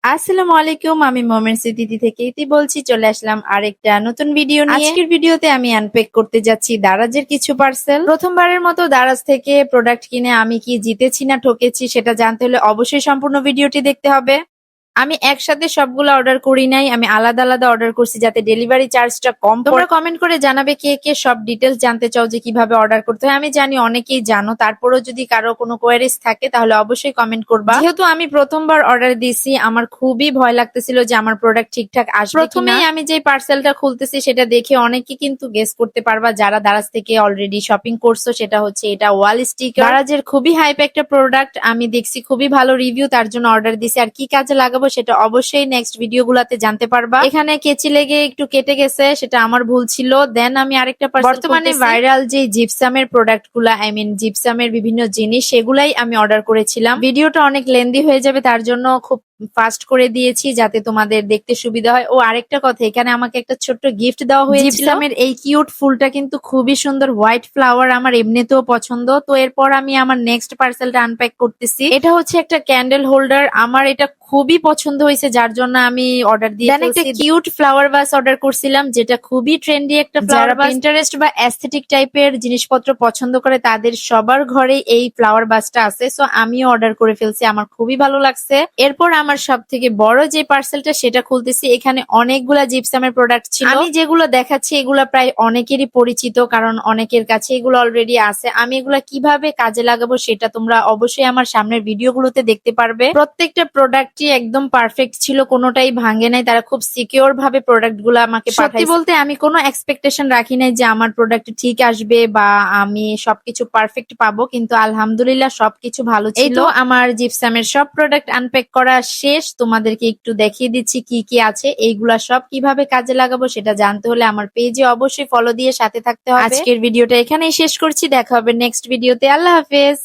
আসসালামু আলাইকুম, আমি মোমেন্ট দিদি থেকে ইতি বলছি। চলে আসলাম আরেকটা নতুন ভিডিও নিয়ে। আজকের ভিডিওতে আমি আনপ্যাক করতে যাচ্ছি দারাজের কিছু পার্সেল। প্রথমবারের মতো দারাজ থেকে প্রোডাক্ট কিনে আমি কি জিতেছি না ঠকেছি সেটা জানতে হলে অবশ্যই সম্পূর্ণ ভিডিওটি দেখতে হবে। আমি একসাথে সবগুলো অর্ডার করি নাই, আমি আলাদা আলাদা অর্ডার করছি যাতে ডেলিভারি চার্জটা কম পড়ে। তোমরা কমেন্ট করে জানাবে কে কে সব ডিটেলস জানতে চাও যে কিভাবে অর্ডার করতে হয়। আমি জানি অনেকেই জানো, তারপরেও যদি কারো কোনো কোয়ারিজ থাকে তাহলে অবশ্যই কমেন্ট করবা। যেহেতু আমি প্রথমবার অর্ডার দিছি, আমার খুবই ভয় লাগতেছিল যে আমার প্রোডাক্ট ঠিকঠাক আসবে কিনা। প্রথমেই আমি যে পার্সেলটা খুলতেছি সেটা দেখে অনেকে কিন্তু গেস করতে পারবা যারা দারাজ থেকে অলরেডি শপিং করছো, সেটা হচ্ছে এটা ওয়াল স্টিকার। দারাজের খুবই হাইপ একটা প্রোডাক্ট, আমি দেখছি খুবই ভালো রিভিউ, তার জন্য অর্ডার দিছি। আর কি কাজে লাগাবো সেটা অবশ্যই নেক্সট ভিডিও গুলাতে জানতে পারবা। এখানে কেচি লেগে একটু কেটে গেছে, সেটা আমার ভুল ছিল। দেন আমি আরেকটা বর্তমানে ভাইরাল যে জিপসামের প্রোডাক্ট গুলা, আই মিন জিপসামের বিভিন্ন জিনিস, সেগুলাই আমি অর্ডার করেছিলাম। ভিডিওটা অনেক লেন্দি হয়ে যাবে, তার জন্য খুব ফাস্ট করে দিয়েছি যাতে তোমাদের দেখতে সুবিধা হয়। ও আরেকটা কথা, এখানে আমাকে একটা ছোট্ট গিফট দেওয়া হয়েছিল। জিপসামের এই কিউট ফুলটা কিন্তু খুবই সুন্দর, হোয়াইট ফ্লাওয়ার, আমার এমনিতেও পছন্দ। তো এরপর আমি আমার নেক্সট পার্সেলটা আনপ্যাক করতেছি। এটা হচ্ছে একটা ক্যান্ডেল হোল্ডার, আমার এটা খুবই পছন্দ হয়েছে যার জন্য আমি অর্ডার দিয়ে ফেলছি। একটা কিউট ফ্লাওয়ার ভাস অর্ডার করছিলাম, যেটা খুবই ট্রেন্ডি একটা ফ্লাওয়ার ভাস। পিন্টারেস্ট বা অ্যাস্থেটিক টাইপের জিনিসপত্র পছন্দ করে তাদের সবার ঘরে এই ফ্লাওয়ার ভাসটা আছে। সো আমিও অর্ডার করে ফেলছি, আমার খুবই ভালো লাগছে। এরপর আমার সব থেকে বড় যে পার্সেলটা সেটা খুলতেছি। এখানে অনেকগুলা জিপসামের প্রোডাক্ট ছিল। আমি যেগুলো দেখাচ্ছি এগুলা প্রায় অনেকেরই পরিচিত, কারণ অনেকের কাছে এগুলো অলরেডি আছে। আমি এগুলা কিভাবে কাজে লাগাবো সেটা তোমরা অবশ্যই আমার সামনের ভিডিওগুলোতে দেখতে পারবে। প্রত্যেকটা প্রোডাক্ট একদম পারফেক্ট ছিল, কোনোটাই ভাঙে নাই। তারা খুব সিকিউর ভাবে প্রোডাক্ট গুলো আমাকে পাঠায়। সত্যি বলতে আমি কোনো এক্সপেকটেশন রাখি নাই যে আমার প্রোডাক্ট ঠিক আসবে বা আমি সবকিছু পারফেক্ট পাবো, কিন্তু আলহামদুলিল্লাহ সবকিছু ভালো ছিল। এই তো আমার জিপসামের সব প্রোডাক্ট আনপ্যাক করা শেষ। তোমাদেরকে একটু দেখিয়ে দিচ্ছি কি কি আছে। এইগুলা সব কিভাবে কাজে লাগাবো সেটা জানতে হলে আমার পেজে অবশ্যই ফলো দিয়ে সাথে থাকতে হবে। আজকের ভিডিওটা এখানেই শেষ করছি, দেখা হবে নেক্সট ভিডিওতে। আল্লাহ হাফেজ।